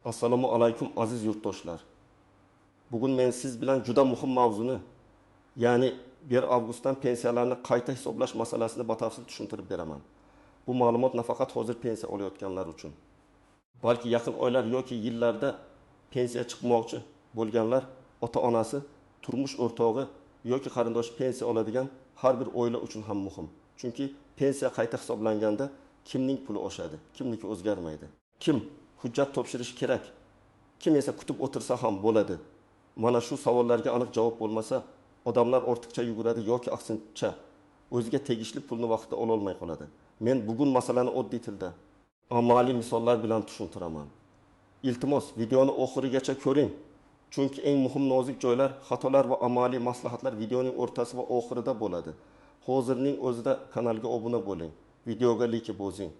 Assalomu alaykum aziz yurtdoshlar. Bugun men siz bilan juda muhim mavzuni, ya'ni 1 avgustdan pensiyalarni qayta hisoblash masalasini batafsil tushuntirib beraman. Bu ma'lumot nafaqat hozir pensiya olayotganlar uchun, balki yaqin oylar yoki yillarda pensiya chiqmoqchi bo'lganlar, ota-onasi, turmush o'rtog'i yoki qarindoshi pensiya oladigan har bir oila uchun ham muhim. Chunki pensiya qayta hisoblanganda kimning puli oshadi, kimniki o'zgarmaydi. Kim hujjat topshirishi kerak, kim esa kutib o'tirsa ham bo'ladi. Mana shu savollarga aniq javob bo'lmasa, odamlar ortiqcha yuguradi yoki aksincha o'ziga tegishli pulni vaqtida ola olmay qoladi. Men bugun masalani oddiy tilda, amaliy misollar bilan tushuntiraman. Iltimos, videoni oxirigacha ko'ring. Chunki eng muhim nozik joylar, xatolar va amaliy maslahatlar videoning o'rtasi va oxirida bo'ladi. Hozirning o'zida kanalga obuna bo'ling, videoga like bosing.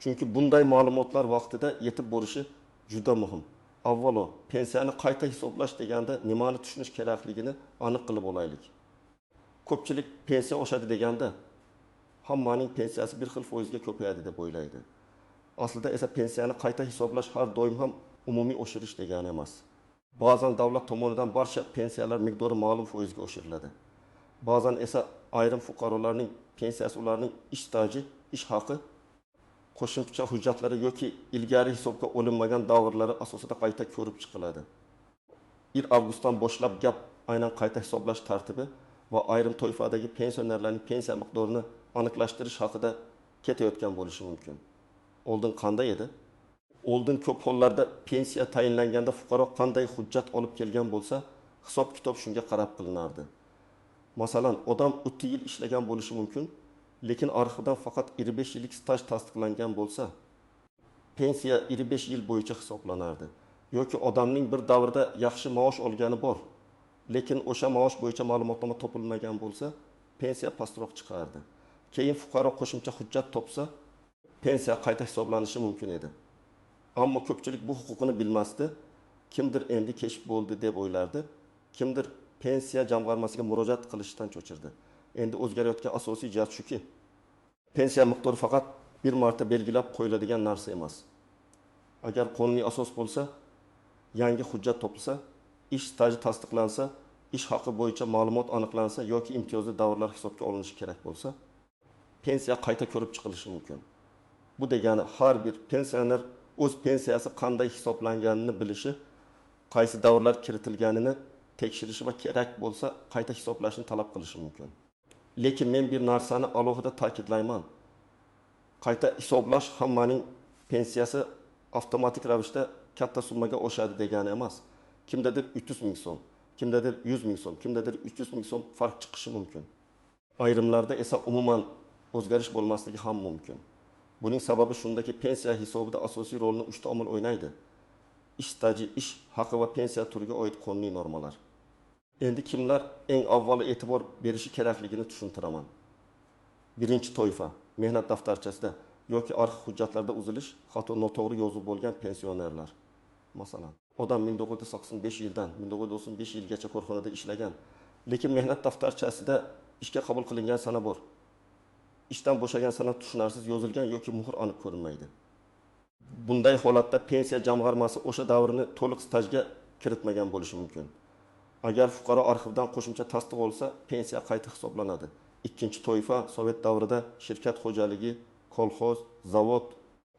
Chunki bunday ma'lumotlar vaqtida yetib borishi juda muhim. Avvalo, pensiyani qayta hisoblash deganda nimani tushunish kerakligini aniq qilib olaylik. Ko'pchilik pensiya oshadi deganda hammaning pensiyasi bir xil foizga ko'payadi deb o'ylaydi. Aslida esa pensiyani qayta hisoblash har doim ham umumiy oshirish degani emas. Ba'zan davlat tomonidan barcha pensiyalar miqdori ma'lum foizga oshiriladi. Ba'zan esa ayrim fuqarolarning pensiyasi ularning ish staji, ish haqi, qo'shimcha hujjatlari yoki ilgari hisobga olinmagan davrlari asosida qayta ko'rib chiqiladi. 1 avgustdan boshlab gap aynan qayta hisoblash tartibi va ayrim toifadagi pensionerlarning pensiya miqdorini aniqlashtirish haqida ketayotgan bo'lishi mumkin. Oldin qanday edi? Oldin ko'p hollarda pensiya tayinlanganda fuqaro qanday hujjat olib kelgan bo'lsa, hisob-kitob shunga qarab qilinardi. Masalan, odam 30 yil ishlagan bo'lishi mumkin, lekin arxivdan faqat 25 yillik staj tasdiqlangan bo'lsa, pensiya 25 yil bo'yicha hisoblanardi. Yoki odamning bir davrda yaxshi maosh olgani bor, lekin o'sha maosh bo'yicha ma'lumotnoma topilmagan bo'lsa, pensiya pastroq chiqardi. Keyin fuqaro qo'shimcha hujjat topsa, pensiya qayta hisoblanishi mumkin edi. Ammo ko'pchilik bu huquqini bilmasdi. Kimdir endi keshf bo'ldi deb o'ylardi. Kimdir pensiya jamg'armasiga murojaat qilishdan cho'chirdi. Endi o'zgarayotgan asosiy jihat shuki, pensiya miqdori faqat bir marta belgilab qo'yiladigan narsa emas. Agar qonuniy asos bo'lsa, yangi hujjat topilsa, ish staji tasdiqlansa, ish haqi bo'yicha ma'lumot aniqlansa yoki imtiyozli davrlar hisobga olinishi kerak bo'lsa, pensiya qayta ko'rib chiqilishi mumkin. Bu degani har bir pensioner o'z pensiyasi qanday hisoblanganini bilishi, qaysi davrlar kiritilganini tekshirishi va kerak bo'lsa qayta hisoblashni talab qilishi mumkin. Lekin men bir narsani alohida ta'kidlayman. Qayta hisoblash hammaning pensiyasi avtomatik ravishda katta summaga oshadi degani emas. Kimdadir 300 ming so'm, kimdadir 100 ming so'm, kimdadir 300 ming so'm farq chiqishi mumkin. Ayrimlarda esa umuman o'zgarish bo'lmasligi ham mumkin. Buning sababi shundaki, pensiya hisobida asosiy rolni 3 ta omil o'ynaydi. Ish staji, ish haqi va pensiya turiga oid qonuniy normalar. Endi kimlar eng avvalo e'tibor berishi kerakligini tushuntiraman. Birinchi toifa, mehnat daftarchasida yoki arxiv hujjatlarda uzilish, hatto noto'g'ri yozuv bo'lgan pensionerlar. Masalan, odam 1995 yildan 1995 yilgacha korxonada ishlagan, lekin mehnat daftarchasida ishga qabul qilingan sana bor. Ishdan bo'shagan sana tushunarsiz yozilgan yoki muhr aniq ko'rinmaydi. Bunday holatda pensiya jamg'armasi o'sha davrni to'liq stajga kiritmagan bo'lishi mumkin. Agar fuqaro arxivdan qo'shimcha tasdiq olsa, pensiya qayta hisoblanadi. Ikkinchi toifa, Sovet davrida shirkat xo'jaligi, kolxoz, zavod,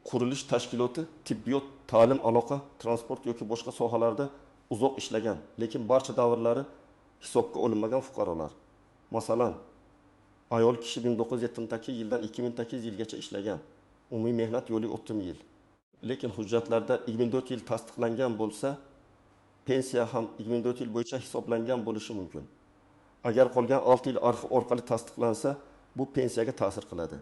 qurilish tashkiloti, tibbiyot, ta'lim, aloqa, transport yoki boshqa sohalarda uzoq ishlagan, lekin barcha davrlari hisobga olinmagan fuqarolar. Masalan, ayol kishi 1970 yildan 2008 yilgacha ishlagan, umumiy mehnat yo'li 30 yil. Lekin hujjatlarda 24 yil tasdiqlangan bo'lsa, pensiya ham 24 yil bo'yicha hisoblangan bo'lishi mumkin. Agar qolgan 6 yil arxiv orqali tasdiqlansa, bu pensiyaga ta'sir qiladi.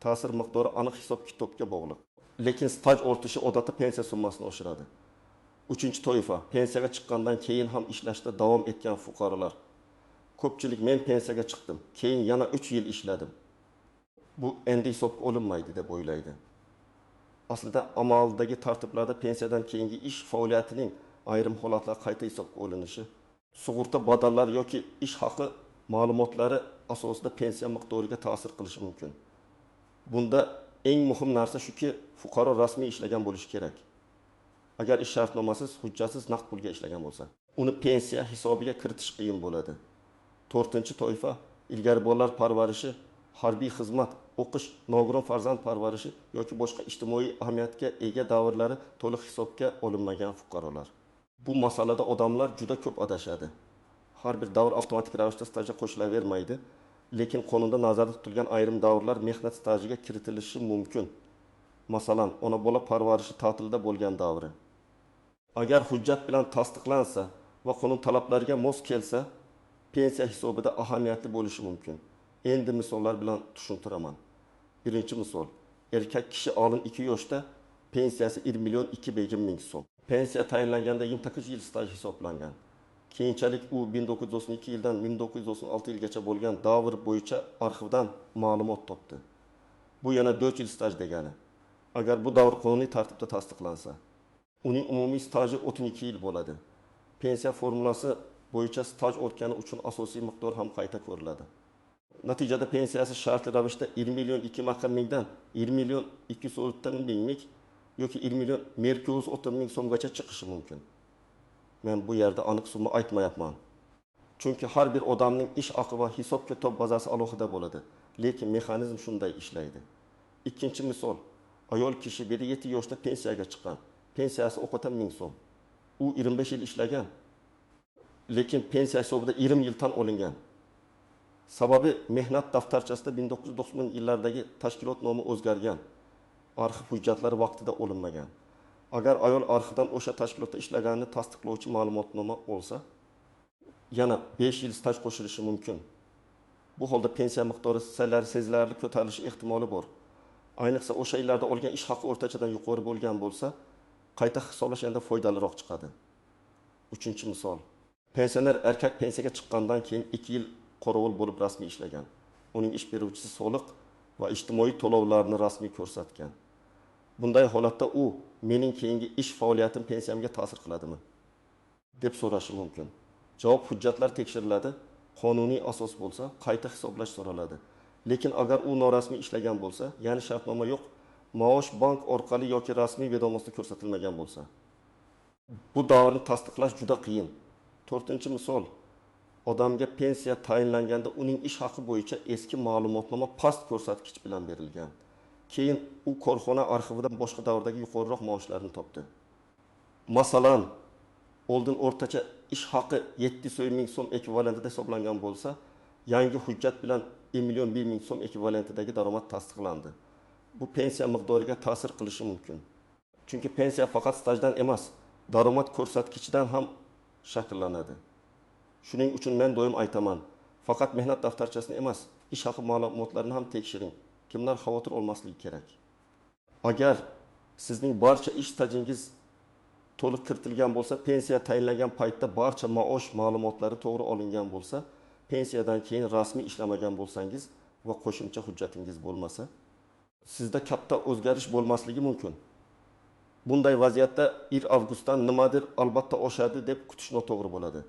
Ta'sir miqdori aniq hisob-kitobga bog'liq. Lekin staj ortishi odatda pensiya summasini oshiradi. Uchinchi toifa, pensiyaga chiqqandan keyin ham ishlashda davom etgan fuqarolar. Ko'pchilik men pensiyaga chiqdim, keyin yana 3 yil ishladim. Bu endi hisobga olinmaydi deb o'ylaydi. Aslida amaldagi tartiblarda pensiyadan keyingi ish faoliyatining ayrim holatlar qayta hisobga olinishi, sug'urta badallari yoki ish haqi ma'lumotlari asosida pensiya miqdoriga ta'sir qilishi mumkin. Bunda eng muhim narsa shuki, fuqaro rasmiy ishlagan bo'lishi kerak. agar ish shartnomasiz, hujjatsiz naqd pulga ishlagan bo'lsa, uni pensiya hisobiga kiritish qiyin bo'ladi. 4-toifa ilgari bolalar parvarishi, harbiy xizmat, o'qish, nogiron farzand parvarishi yoki boshqa ijtimoiy ahamiyatga ega davrlari to'liq hisobga olinmagan fuqarolar. Bu masalada odamlar juda ko'p adashadi. Har bir davr avtomatik ravishda stajga qo'shilavermaydi, lekin qonunda nazarda tutilgan ayrim davrlar mehnat stajiga kiritilishi mumkin. Masalan, ona bola parvarishi ta'tilda bo'lgan davri. Agar hujjat bilan tasdiqlansa va qonun talablariga mos kelsa, pensiya hisobida ahamiyatli bo'lishi mumkin. Endi misollar bilan tushuntiraman. Birinchi misol, erkak kishi oldin 2 yoshda pensiyasi 1.200.000 so'm. Pensiya tayinlanganda 28 yil staj hisoblangan. Keyinchalik u 1992 yildan 1996 yilgacha bo'lgan davr bo'yicha arxivdan ma'lumot topdi. Bu yana 4 yil staj degani. Agar bu davr qonuniy tartibda tasdiqlansa, uning umumiy staji 32 yil bo'ladi. Pensiya formulasi bo'yicha staj o'tgani uchun asosiy miqdor ham qayta ko'riladi. Natijada pensiyasi shartli ravishda 20.200.000 dan 20.240.000 yoki 20.230.000 so'mgacha chiqishi mumkin. Men bu yerda aniq summa aytmayapman. Chunki har bir odamning ish haqi va hisob-kitob bazasi alohida bo'ladi, lekin mexanizm shunday ishlaydi. Ikkinchi misol, ayol kishi 7 yoshda pensiyaga chiqqan. Pensiyasi o'qota 1000 so'm. U 25 yil ishlagan, lekin pensiya hisobida 20 yil tan olingan. Sababi mehnat daftarchasida 1990 yillardagi tashkilot nomi o'zgargan. Arxiv hujjatlari vaqtida olinmagan. Agar ayol arxivdan o'sha tashkilotda ishlaganini tasdiqlovchi ma'lumotnoma olsa, yana 5 yil staj qo'shilishi mumkin. Bu holda pensiya miqdori sezilarli ko'tarilishi ehtimoli bor. Ayniqsa o'sha yillarda olgan ish haqi o'rtachadan yuqori bo'lgan bo'lsa, qayta hisoblash endi foydaliroq chiqadi. Uchinchi misol. Pensioner erkak pensiyaga chiqqandan keyin 2 yil qorovul bo'lib rasmiy ishlagan. Uning ish beruvchisi soliq va ijtimoiy to'lovlarni rasmiy ko'rsatgan. Bunday holatda u mening keyingi ish faoliyatim pensiyamga ta'sir qiladimi deb so'rashi mumkin. Javob hujjatlar tekshiriladi, qonuniy asos bo'lsa qayta hisoblash so'raladi. Lekin agar u norasmiy ishlagan bo'lsa, ya'ni shartnoma yo'q, maosh bank orqali yoki rasmiy vedomasida ko'rsatilmagan bo'lsa, bu davrni tasdiqlash juda qiyin. 4-misol, odamga pensiya tayinlanganda uning ish haqi bo'yicha eski ma'lumotnoma past ko'rsatkich bilan berilgan. Keyin u korxona arxividan boshqa davrdagi yuqoriroq maoshlarni topdi. Masalan, oldin o'rtacha ish haqi 700.000 so'm ekvivalentida hisoblangan bo'lsa, yangi hujjat bilan 1.100.000 so'm ekvivalentidagi daromad tasdiqlandi. Bu pensiya miqdoriga ta'sir qilishi mumkin. Chunki pensiya faqat stajdan emas, daromad ko'rsatkichidan ham shakllanadi. Shuning uchun men doim aytaman, faqat mehnat daftarchasini emas, ish haqi ma'lumotlarini ham tekshiring. Kimlar xavotir olmasligi kerak. Agar sizning barcha ish stajingiz to'liq kiritilgan bo'lsa, pensiya tayinlangan paytda barcha maosh ma'lumotlari to'g'ri olingan bo'lsa, pensiyadan keyin rasmiy ishlamagan bo'lsangiz va qo'shimcha hujjatingiz bo'lmasa, sizda katta o'zgarish bo'lmasligi mumkin. Bunday vaziyatda 1 avgustdan nimadir albatta oshadi deb kutish noto'g'ri bo'ladi.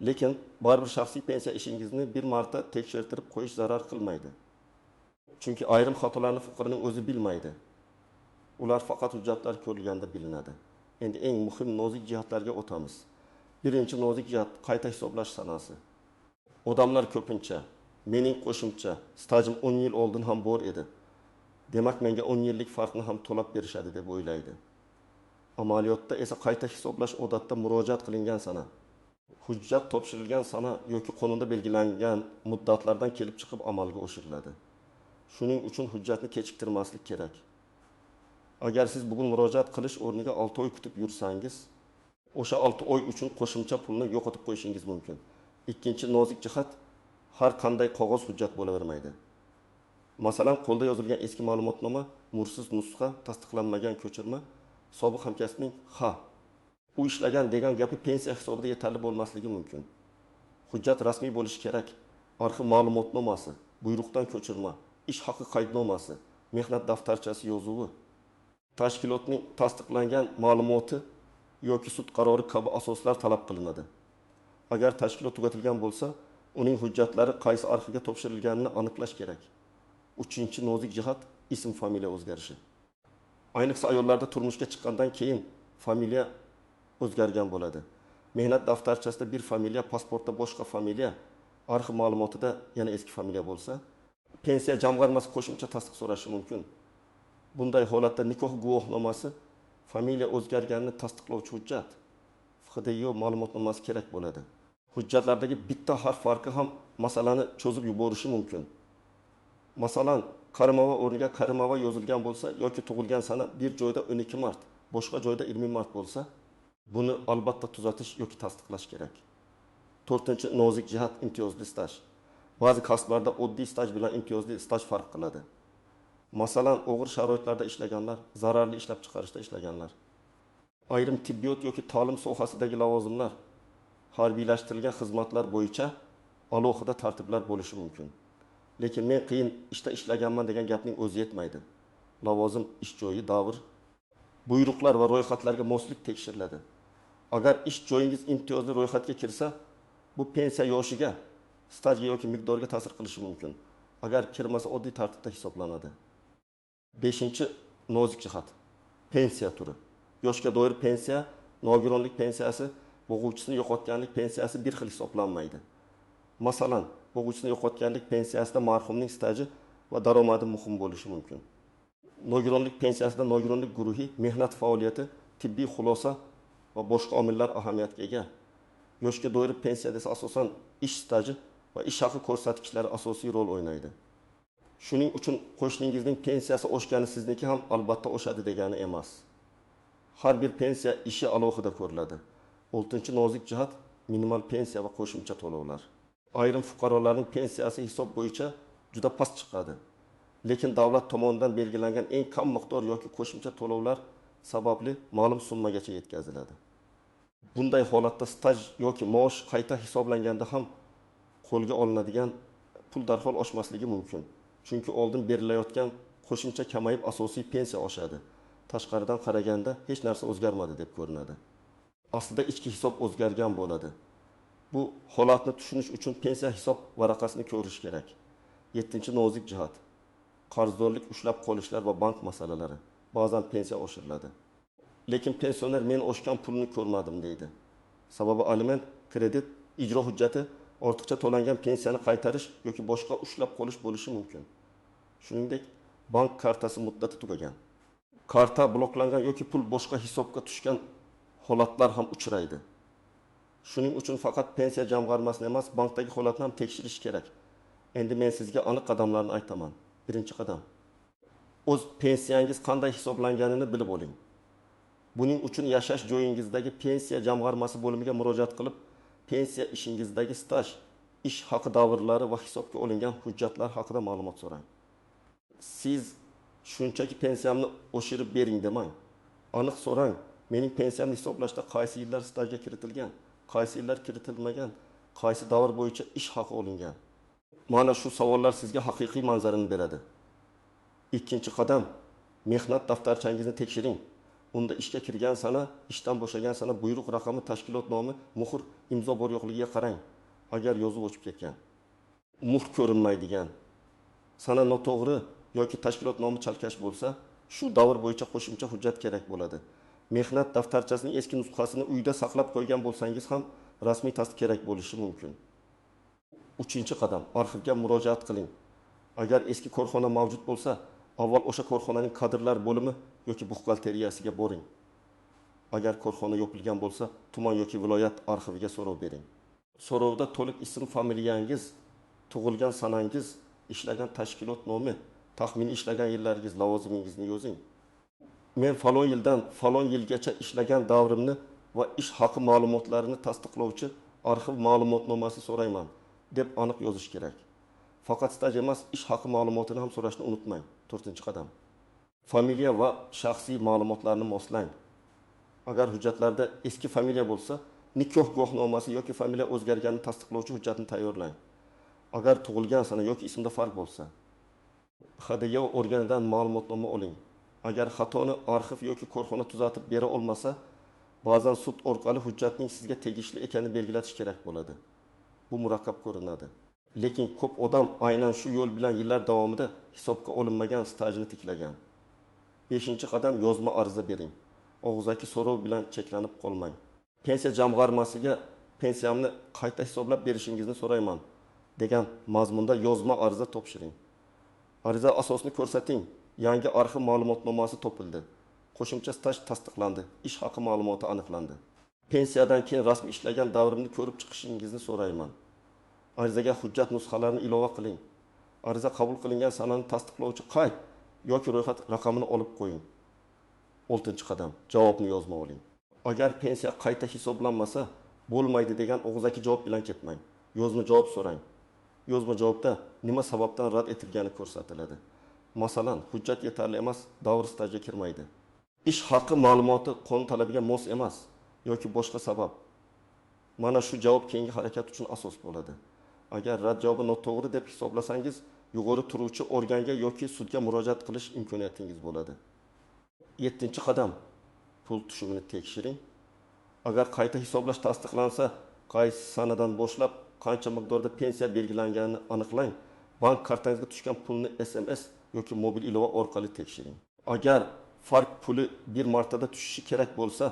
Lekin baribir shaxsiy pensiya ishingizni bir marta tekshirtirib qo'yish zarar qilmaydi. Chunki ayrim xatolarni fuqaroning o'zi bilmaydi. Ular faqat hujjatlar ko'rilganda bilinadi. Endi eng muhim nozik jihatlarga o'tamiz. Birinchi nozik jihat qayta hisoblash sanasi. Odamlar ko'pincha mening qo'shimcha stajim 10 yil oldin ham bor edi. Demak, menga 10 yillik farqni ham to'lab berishadi deb o'ylaydi. Amaliyotda esa qayta hisoblash odatda murojaat qilingan sana, hujjat topshirilgan sana yoki qonunda belgilangan muddatlardan kelib chiqib amalga oshiriladi. Shuning uchun hujjatni kechiktirmaslik kerak. Agar siz bugun murojaat qilish o'rniga 6 oy kutib yursangiz, o'sha 6 oy uchun qo'shimcha pulni yo'qotib qo'yishingiz mumkin. Ikkinchi nozik jihat, har qanday qog'oz hujjat bo'lavermaydi. Masalan, qo'lda yozilgan eski ma'lumotnoma, mursiz nusxa, tasdiqlanmagan ko'chirma, sobiq hamkasbning u ishlagan degan gapi pensiya hisobida yetarli bo'lmasligi mumkin. Hujjat rasmiy bo'lishi kerak. Arxiv ma'lumotnomasi, buyruqdan ko'chirma, ish haqi qaydnomasi, mehnat daftarchasi yozuvi, tashkilotning tasdiqlangan ma'lumoti yoki sud qarori kabi asoslar talab qilinadi. Agar tashkilot tugatilgan bo'lsa, uning hujjatlari qaysi arxivga topshirilganini aniqlash kerak. Uchinchi nozik jihat ism familiya o'zgarishi. Ayniqsa ayollarda turmushga chiqqandan keyin familiya o'zgargan bo'ladi. Mehnat daftarchasida bir familiya, pasportda boshqa familiya, arxiv ma'lumotida yana eski familiya bo'lsa, pensiya jamg'armasi qo'shimcha tasdiq so'rashi mumkin. Bunday holatda nikoh guvohnomasi familiya o'zgarganini tasdiqlovchi hujjat, FHDYO ma'lumotnomasi kerak bo'ladi. Hujjatlardagi bitta harf farqi ham masalani cho'zib yuborishi mumkin. Masalan, Karimova o'rniga Karimova yozilgan bo'lsa yoki tug'ilgan sana bir joyda 12 mart, boshqa joyda 20 mart bo'lsa, buni albatta tuzatish yoki tasdiqlash kerak. 4-chi nozik jihat imtiyozli staj. Ba'zi kasblarda oddiy staj bilan imtiyozli staj farq qiladi. Masalan, og'ir sharoitlarda ishlaganlar, zararli ishlab chiqarishda ishlaganlar, ayrim tibbiyot yoki ta'lim sohasidagi lavozimlar, harbiylashtirilgan xizmatlar bo'yicha alohida tartiblar bo'lishi mumkin. Lekin men qiyin ishda ishlaganman degan gapning o'zi yetmaydi. Lavozim, ish joyi, davr, buyruqlar va ro'yxatlarga moslik tekshiriladi. Agar ish joyingiz imtiyozli ro'yxatga kirsa, bu pensiya yoshiga, stajga yoki miqdoriga ta'sir qilishi mumkin. Agar kirmasa oddiy tartibda hisoblanadi. 5-chi nozik jihat. Pensiya turi. Yoshga doir pensiya, nogironlik pensiyasi, bo'g'uvchisini yo'qotganlik pensiyasi bir xil hisoblanmaydi. Masalan, bo'g'uvchisini yo'qotganlik pensiyasida marhumning staji va daromadi muhim bo'lishi mumkin. Nogironlik pensiyasida nogironlik guruhi, mehnat faoliyati, tibbiy xulosa va boshqa omillar ahamiyatga ega. Yoshga doir pensiyada esa asosan ish staji va ish haqi ko'rsatkichlari asosiy rol o'ynaydi. Shuning uchun qo'shningizning pensiyasi oshgani sizniki ham albatta oshadi degani emas. Har bir pensiya ishi alohida ko'riladi. 6-chi nozik jihat minimal pensiya va qo'shimcha to'lovlar. Ayrim fuqarolarning pensiyasi hisob bo'yicha juda past chiqadi. Lekin davlat tomonidan belgilangan eng kam miqdor yoki qo'shimcha to'lovlar sababli ma'lum summagacha yetkaziladi. Bunday holatda staj yoki maosh qayta hisoblanganda ham qo'lga olinadigan pul darhol oshmasligi mumkin. Chunki oldin berilayotgan qo'shimcha kamayib asosiy pensiya oshadi. Tashqaridan qaraganda hech narsa o'zgarmadi deb ko'rinadi. Aslida ichki hisob o'zgargan bo'ladi. Bu holatni tushunish uchun pensiya hisob varaqasini ko'rish kerak. 7-chi nozik jihat. Qarzdorlik ushlab qolishlar va bank masalalari. Ba'zan pensiya oshiriladi. Lekin pensioner men oshgan pulni ko'rmadim deydi. Sababi aliment, kredit, ijro hujjati, ortiqcha to'langan pensiyani qaytarish yoki boshqa ushlab qolish bo'lishi mumkin. Shuningdek, bank kartasi muddati tugagan. Karta bloklangan yoki pul boshqa hisobga tushgan holatlar ham uchraydi. Shuning uchun faqat pensiya jamg'armasini emas, bankdagi holatni ham tekshirish kerak. Endi men sizga aniq qadamlarni aytaman. 1-qadam. O'z pensiyangiz qanday hisoblanganini bilib oling. Buning uchun yashash joyingizdagi pensiya jamg'armasi bo'limiga murojaat qilib, pensiya ishingizdagi staj, ish haqi davrlari va hisobga olingan hujjatlar haqida ma'lumot so'rang. Siz shunchaki pensiyamni oshirib bering demang. Aniq so'rang, mening pensiyamni hisoblashda qaysi yillar stajga kiritilgan, qaysi yillar kiritilmagan, qaysi davr bo'yicha ish haqi olingan. Mana shu savollar sizga haqiqiy manzarini beradi. 2-qadam, mehnat daftarchangizni tekshiring. Unda ishga kirgan sana, ishdan bo'shagan sana, buyruq raqami, tashkilot nomi, muhr, imzo bor yo'qligiga qarang. Agar yozuv o'chib ketgan, muhr ko'rinmaydigan, sana noto'g'ri yoki tashkilot nomi chalkash bo'lsa, shu davr bo'yicha qo'shimcha hujjat kerak bo'ladi. Mehnat daftarchasining eski nusxasini uyda saqlab qo'ygan bo'lsangiz ham rasmiy tasdiq kerak bo'lishi mumkin. 3-qadam, arxivga murojaat qiling. Agar eski korxona mavjud bo'lsa, avval o'sha korxonaning kadrlar bo'limi yoki buxgalteriyasiga boring. Agar korxona yopilgan bo'lsa, tuman yoki viloyat arxiviga so'rov bering. So'rovda to'liq ism, familiyangiz, tug'ilgan sanangiz, ishlagan tashkilot nomi, taxminiy ishlagan yillaringiz, lavozimingizni yozing. Men falon yildan falon yilgacha ishlagan davrimni va ish haqi ma'lumotlarini tasdiqlovchi arxiv ma'lumotnomasi so'rayman deb aniq yozish kerak. Faqat staj emas, ish haqi ma'lumotini ham so'rashni unutmang. 4-qadam. Familiya va shaxsiy ma'lumotlarni moslang. Agar hujjatlarda eski familiya bo'lsa, nikoh guvohnomasi yoki familiya o'zgarganini tasdiqlovchi hujjatni tayyorlang. Agar tug'ilgan sana yoki ismda farq bo'lsa, FHDYO organidan ma'lumotnoma oling. Agar xatoni arxiv yoki korxona tuzatib bera olmasa, ba'zan sud orqali hujjatning sizga tegishli ekanini belgilatish kerak bo'ladi. Bu murakkab ko'rinadi. Lekin ko'p odam aynan shu yo'l bilan yillar davomida hisobga olinmagan stajini tiklagan. 5-qadam, yozma ariza bering. Og'zaki so'rov bilan cheklanib qolmang. Pensiya jamg'armasiga pensiyamni qayta hisoblab berishingizni so'rayman degan mazmunda yozma ariza topshiring. Ariza asosini ko'rsating. Yangi arxiv ma'lumotnomasi topildi. Qo'shimcha staj tasdiqlandi. Ish haqi ma'lumoti aniqlandi. Pensiyadan keyin rasmiy ishlagan davrimni ko'rib chiqishingizni so'rayman. Arizaga hujjat nusxalarini ilova qiling. Ariza qabul qilingan sanani tasdiqlovchi qayd yoki ro'yxat raqamini olib qo'ying. 6-qadam. Javobni yozma oling. Agar pensiya qayta hisoblanmasa, bo'lmaydi degan og'zaki javob bilan ketmang. Yozma javob so'rang. Yozma javobda nima sababdan rad etilgani ko'rsatiladi. Masalan, hujjat yetarli emas, davr stajga kirmaydi. Ish haqi ma'lumoti qonun talabiga mos emas yoki boshqa sabab. Mana shu javob keyingi harakat uchun asos bo'ladi. Agar rad javobi noto'g'ri deb hisoblasangiz, yuqori turuvchi organga yoki sudga murojaat qilish imkoniyatingiz bo'ladi. 7-qadam. Pul tushumini tekshiring. Agar qayta hisoblash tasdiqlansa, qaysi sanadan boshlab qancha miqdorda pensiya belgilanganini aniqlang. Bank kartangizga tushgan pulni SMS yoki mobil ilova orqali tekshiring. Agar farq puli bir martada tushishi kerak bo'lsa,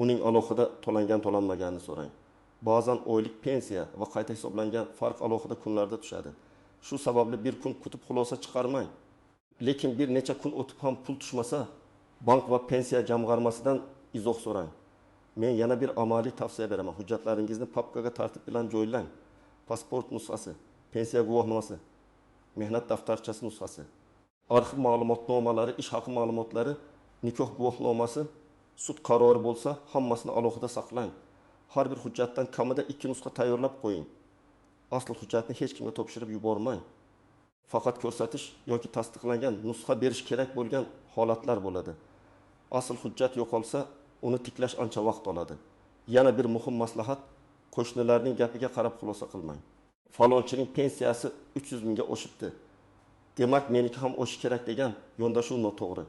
uning alohida to'langan-to'lanmaganini so'rang. Ba'zan oylik pensiya va qayta hisoblangan farq alohida kunlarda tushadi. Shu sababli bir kun kutib xulosa chiqarmang. Lekin bir necha kun o'tib ham pul tushmasa, bank va pensiya jamg'armasidan izoh so'rang. Men yana bir amaliy tavsiya beraman. Hujjatlaringizni papkaga tartib bilan joylang. Pasport nusxasi, pensiya guvohnomasi, mehnat daftarchasi nusxasi, arxiv ma'lumotnomalari, ish haqi ma'lumotlari, nikoh guvohnomasi, sud qarori bo'lsa, hammasini alohida saqlang. Har bir hujjatdan kamida 2 nusxa tayyorlab qo'ying. Asl hujjatni hech kimga topshirib yubormang. Faqat ko'rsatish yoki tasdiqlangan nusxa berish kerak bo'lgan holatlar bo'ladi. Asl hujjat yo'qolsa, uni tiklash ancha vaqt oladi. Yana bir muhim maslahat, qo'shnilarning gapiga qarab xulosa qilmang. Falonchining pensiyasi 300 mingga oshibdi. Demak, meniki ham oshishi kerak degan yondashuv noto'g'ri.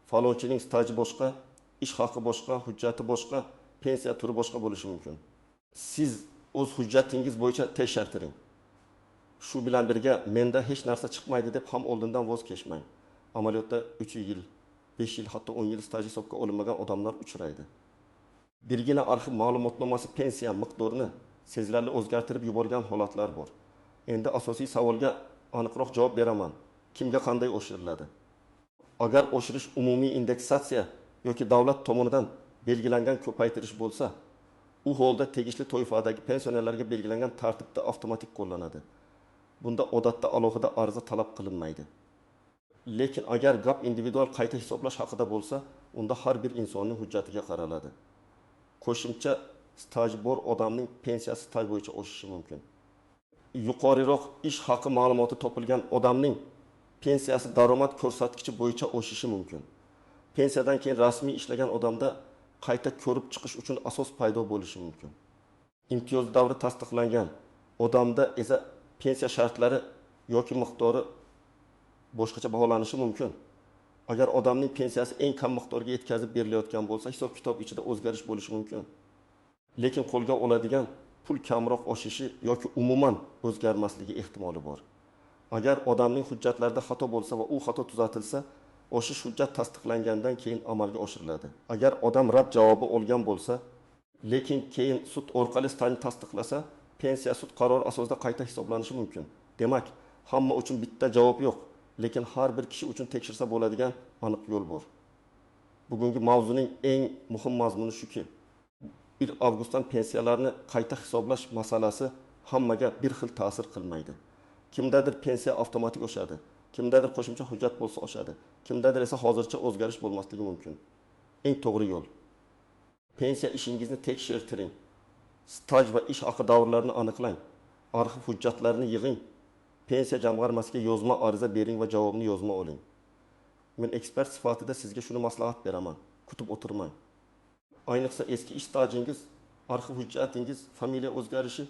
Falonchining staji boshqa, ish haqi boshqa, hujjati boshqa, pensiya turi boshqa bo'lishi mumkin. Siz o'z hujjatingiz bo'yicha tekshirtiring. Shu bilan birga menda hech narsa chiqmaydi deb ham oldindan voz kechmang. Amaliyotda 3 yil, 5 yil, hatto 10 yil staj hisobga olinmagan odamlar uchraydi. Birgina arxiv ma'lumotnomasi pensiya miqdorini sezilarli o'zgartirib yuborgan holatlar bor. Endi asosiy savolga aniqroq javob beraman. Kimga qanday oshiriladi? Agar oshirish umumiy indeksatsiya yoki davlat tomonidan belgilangan ko'paytirish bo'lsa, u holda tegishli toifadagi pensionerlarga belgilangan tartibda avtomatik qo'llanadi. Bunda odatda alohida ariza talab qilinmaydi. Lekin agar gap individual qayta hisoblash haqida bo'lsa, unda har bir insonning hujjatiga qaraladi. Qo'shimcha staji bor odamning pensiyasi staj bo'yicha oshishi mumkin. Yuqoriroq ish haqi ma'lumoti topilgan odamning pensiyasi daromad ko'rsatkichi bo'yicha oshishi mumkin. Pensiyadan keyin rasmiy ishlagan odamda qayta ko'rib chiqish uchun asos paydo bo'lishi mumkin. Imtiyoz davri tasdiqlangan odamda esa pensiya shartlari yoki miqdori boshqacha baholanishi mumkin. Agar odamning pensiyasi eng kam miqdorga yetkazib berilayotgan bo'lsa, hisob-kitob ichida o'zgarish bo'lishi mumkin. Lekin qo'lga oladigan pul kamroq oshishi yoki umuman o'zgarmasligi ehtimoli bor. Agar odamning hujjatlarida xato bo'lsa va u xato tuzatilsa, oshish hujjat tasdiqlangandan keyin amalga oshiriladi. Agar odam rad javobi olgan bo'lsa, lekin keyin sud orqali stajni tasdiqlasa, pensiya sud qarori asosida qayta hisoblanishi mumkin. Demak, hamma uchun bitta javob yo'q, lekin har bir kishi uchun tekshirsa bo'ladigan aniq yo'l bor. Bugungi mavzuning eng muhim mazmuni shuki, 1 avgustdan pensiyalarni qayta hisoblash masalasi hammaga bir xil ta'sir qilmaydi. Kimdadir pensiya avtomatik oshadi, kimdadir qo'shimcha hujjat bo'lsa oshadi, kimdadir esa hozircha o'zgarish bo'lmasligi mumkin. Eng to'g'ri yo'l: pensiya ishingizni tekshirtiring. Staj va ish haqi davrlarini aniqlang. Arxiv hujjatlarini yig'ing. Pensiya jamg'armasiga yozma ariza bering va javobni yozma oling. Men ekspert sifatida sizga shuni maslahat beraman. Kutib o'tirmang. Ayniqsa eski ish stajingiz, arxiv hujjatingiz, familiya o'zgarishi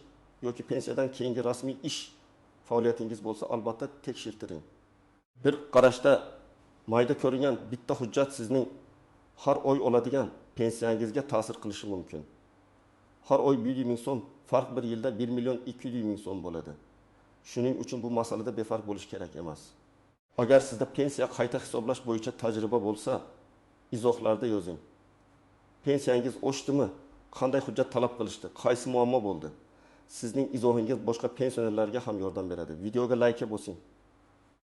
yoki pensiyadan keyingi rasmiy ish faoliyatingiz bo'lsa, albatta tekshirtiring. Bir qarashda mayda ko'ringan bitta hujjat sizning har oy oladigan pensiyangizga ta'sir qilishi mumkin. Har oy 100 ming so'm, farq bir yilda 1 million 200 ming so'm bo'ladi. Shuning uchun bu masalada befarq bo'lish kerak emas. Agar sizda pensiya qayta hisoblash bo'yicha tajriba bo'lsa, izohlarda yozing. Pensiyangiz oshdimi qanday hujjat talab qilishdi, qaysi muammo bo'ldi. Sizning izohingiz boshqa pensionerlarga ham yordam beradi. Videoga like bosing.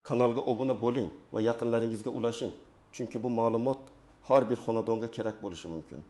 Kanalga obuna bo'ling va yaqinlaringizga ulashing. Chunki bu ma'lumot har bir xonadonga kerak bo'lishi mumkin.